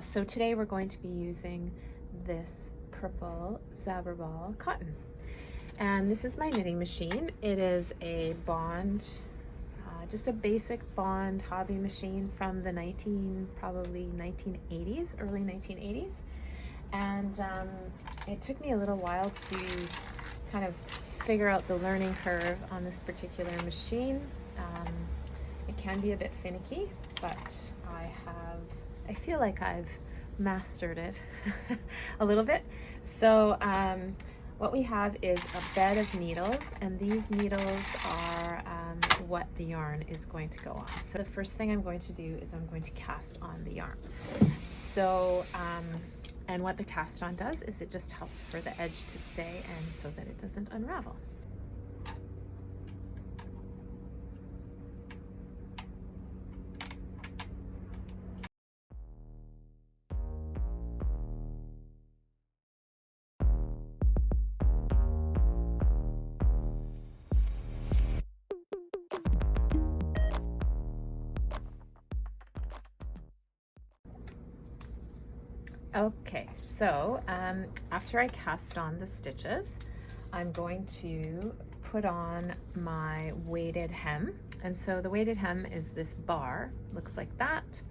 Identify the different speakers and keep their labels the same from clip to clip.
Speaker 1: So today we're going to be using this purple Zabberball cotton. And this is my knitting machine. It is a Bond, just a basic Bond hobby machine from the probably 1980s, early 1980s. And it took me a little while to kind of figure out the learning curve on this particular machine. It can be a bit finicky, but I feel like I've mastered it a little bit. So what we have is a bed of needles, and these needles are what the yarn is going to go on. So the first thing I'm going to do is I'm going to cast on the yarn. So and what the cast on does is it just helps for the edge to stay and so that it doesn't unravel. Okay, so after I cast on the stitches, I'm going to put on my weighted hem. And so the weighted hem is this bar, looks like that,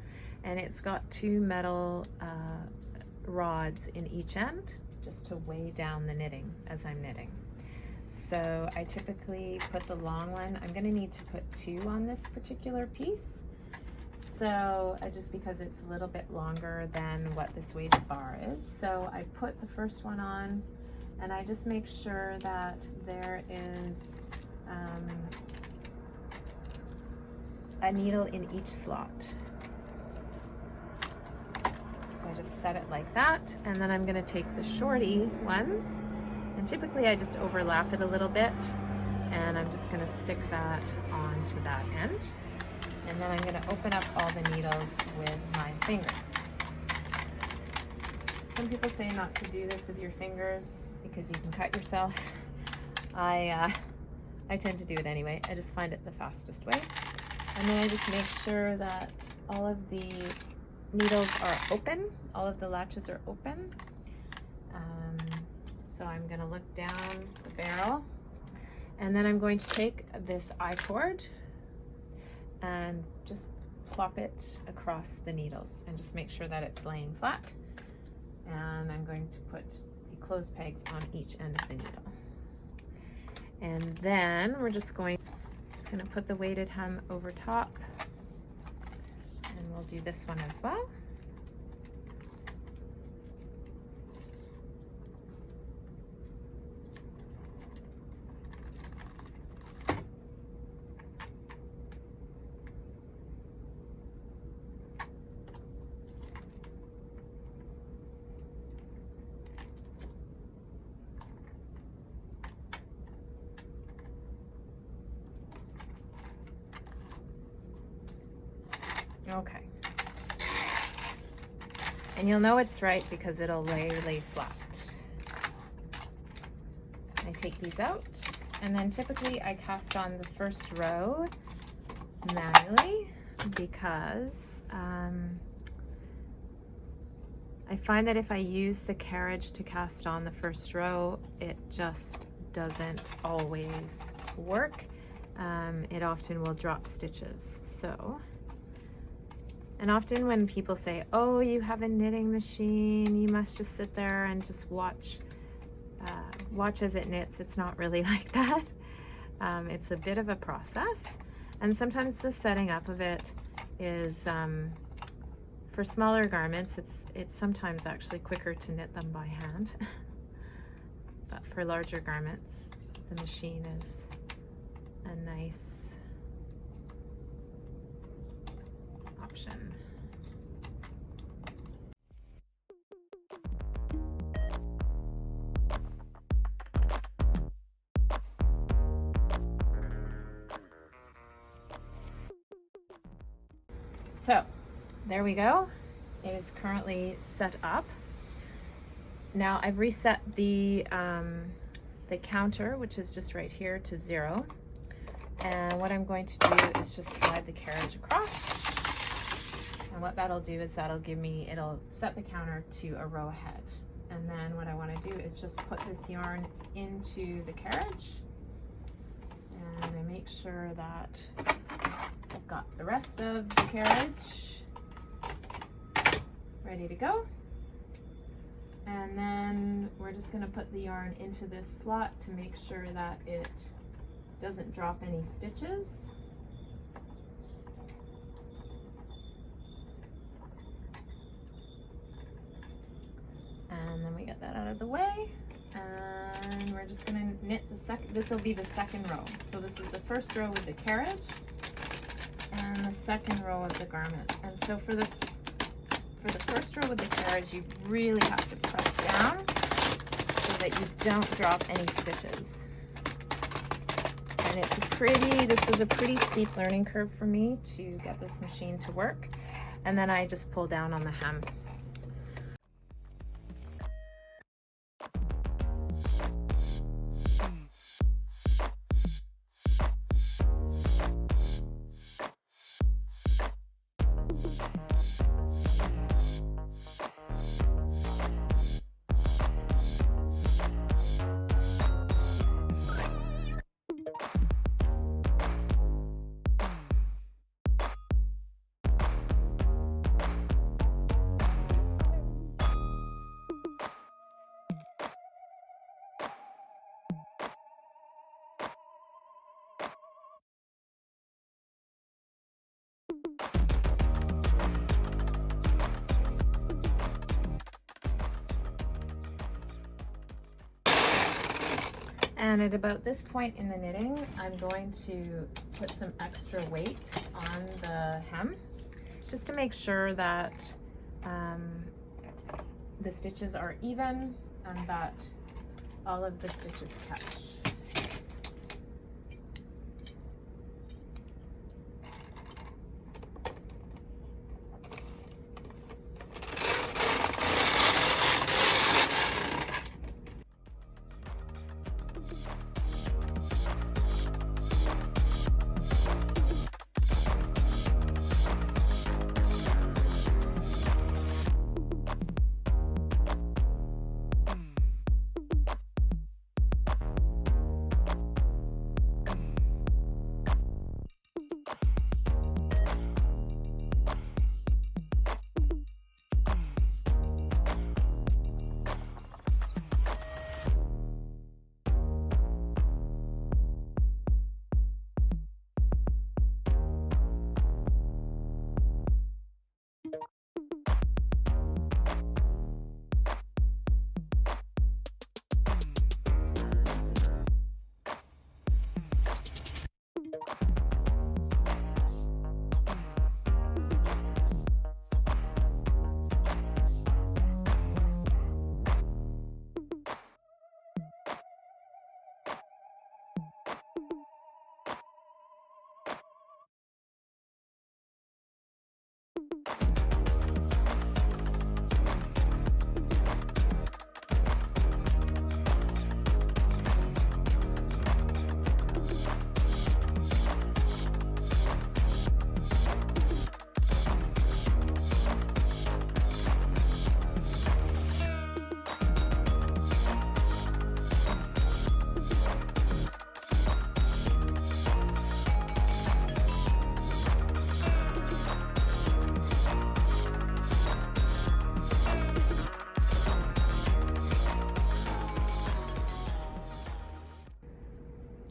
Speaker 1: and it's got two metal rods in each end just to weigh down the knitting as I'm knitting. So I typically put the long one. I'm going to need to put two on this particular piece. So just because it's a little bit longer than what this weighted bar is. So I put the first one on, and I just make sure that there is a needle in each slot. So I just set it like that, and then I'm going to take the shorty one, and typically I just overlap it a little bit, and I'm just going to stick that onto that end. And then I'm going to open up all the needles with my fingers. Some people say not to do this with your fingers because you can cut yourself. I tend to do it anyway. I just find it the fastest way. And then I just make sure that all of the needles are open, all of the latches are open. So I'm going to look down the barrel, and then I'm going to take this I-cord and just plop it across the needles and just make sure that it's laying flat. And I'm going to put the clothes pegs on each end of the needle. And then we're just going to put the weighted hem over top, and we'll do this one as well. Okay. And you'll know it's right because it'll lay flat. I take these out, and then typically I cast on the first row manually because I find that if I use the carriage to cast on the first row, it just doesn't always work. It often will drop stitches. So. And often when people say, oh, you have a knitting machine, you must just sit there and just watch as it knits. It's not really like that. It's a bit of a process. And sometimes the setting up of it is, for smaller garments, it's sometimes actually quicker to knit them by hand. But for larger garments, the machine is a nice option. So there we go. It is currently set up. Now I've reset the counter, which is just right here, to 0. And what I'm going to do is just slide the carriage across. And what that'll do is it'll set the counter to a row ahead. And then what I want to do is just put this yarn into the carriage, and I make sure that I've got the rest of the carriage ready to go. And then we're just going to put the yarn into this slot to make sure that it doesn't drop any stitches. And then we get that out of the way, and we're just going to knit this will be the second row. So this is the first row with the carriage and the second row of the garment. And so for the first row with the carriage, you really have to press down so that you don't drop any stitches. And this was a pretty steep learning curve for me to get this machine to work. And then I just pull down on the hem. And at about this point in the knitting, I'm going to put some extra weight on the hem, just to make sure that the stitches are even and that all of the stitches catch.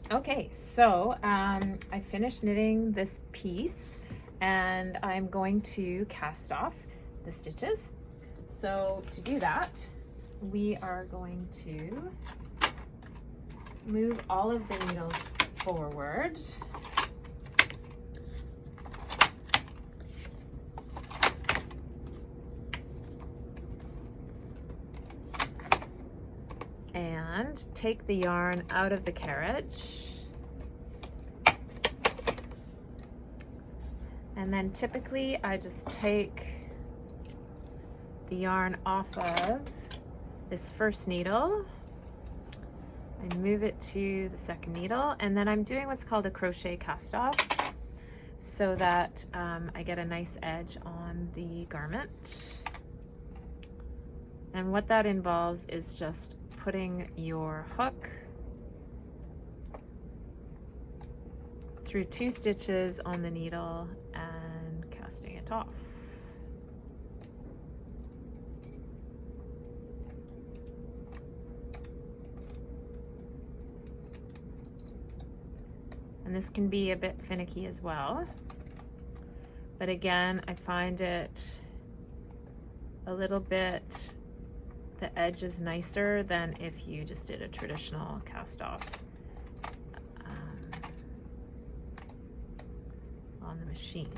Speaker 1: Okay, so I finished knitting this piece and I'm going to cast off the stitches. So to do that, we are going to move all of the needles forward. And take the yarn out of the carriage. And then typically I just take the yarn off of this first needle. I move it to the second needle, and then I'm doing what's called a crochet cast off. so that I get a nice edge on the garment. And what that involves is just putting your hook through 2 stitches on the needle and casting it off. And this can be a bit finicky as well. But again, I find it a little bit, the edge is nicer than if you just did a traditional cast off on the machine.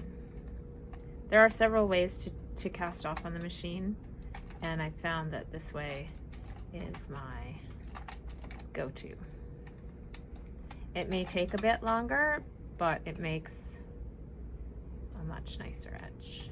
Speaker 1: There are several ways to cast off on the machine, and I found that this way is my go-to. It may take a bit longer, but it makes a much nicer edge.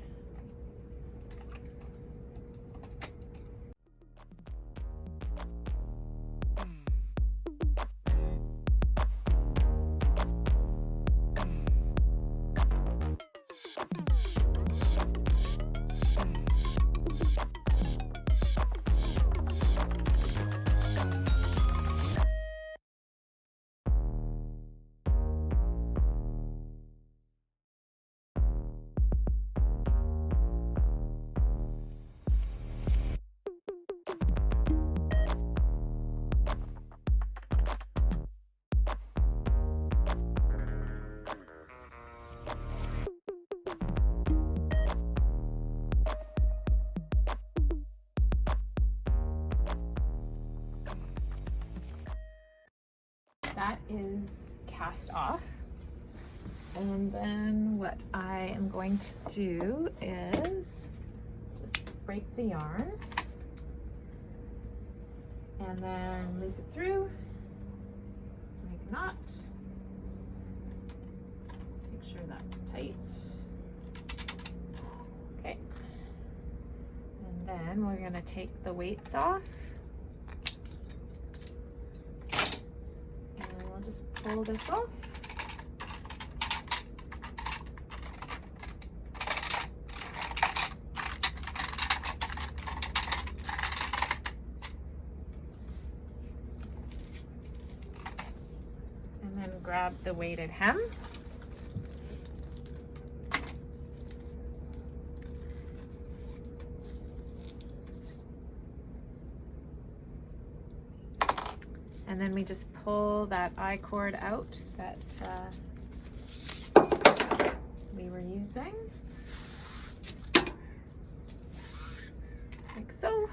Speaker 1: That is cast off. And then what I am going to do is just break the yarn and then loop it through just to make a knot. Make sure that's tight. Okay. And then we're going to take the weights off. Just pull this off. And then grab the weighted hem. And then we just pull that I-cord out that we were using, like so.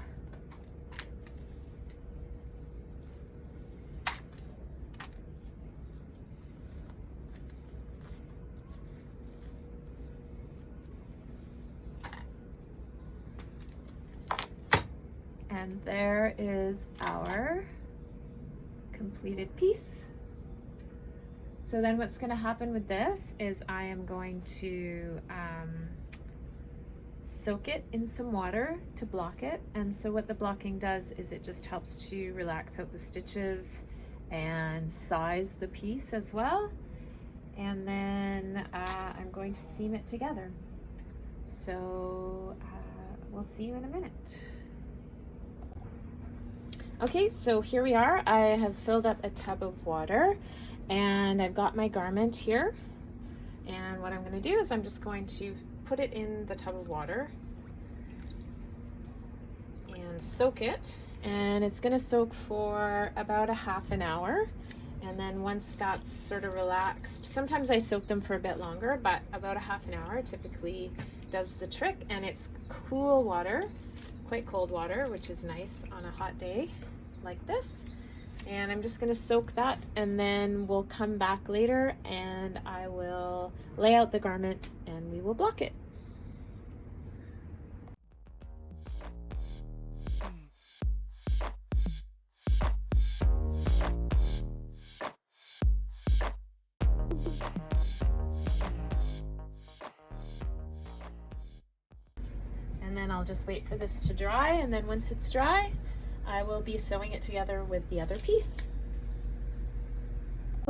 Speaker 1: And there is our completed piece. So then what's going to happen with this is I am going to soak it in some water to block it. And so what the blocking does is it just helps to relax out the stitches and size the piece as well. And then I'm going to seam it together. So we'll see you in a minute. Okay, so here we are. I have filled up a tub of water and I've got my garment here. And what I'm going to do is I'm just going to put it in the tub of water and soak it. And it's going to soak for about a half an hour. And then once that's sort of relaxed, sometimes I soak them for a bit longer, but about a half an hour typically does the trick. And it's cool water, quite cold water, which is nice on a hot day like this. And I'm just going to soak that, and then we'll come back later and I will lay out the garment and we will block it. And then I'll just wait for this to dry, and then once it's dry, I will be sewing it together with the other piece.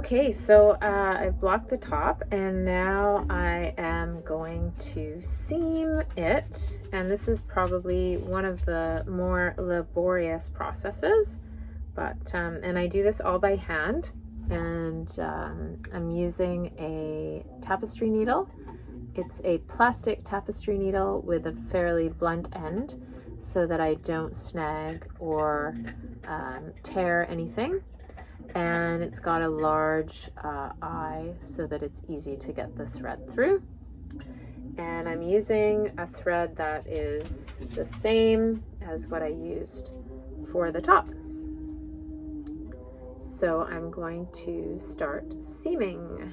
Speaker 1: Okay, so I've blocked the top and now I am going to seam it, and this is probably one of the more laborious processes, but and I do this all by hand, and I'm using a tapestry needle. It's a plastic tapestry needle with a fairly blunt end so that I don't snag or tear anything. And it's got a large eye so that it's easy to get the thread through. And I'm using a thread that is the same as what I used for the top. So I'm going to start seaming.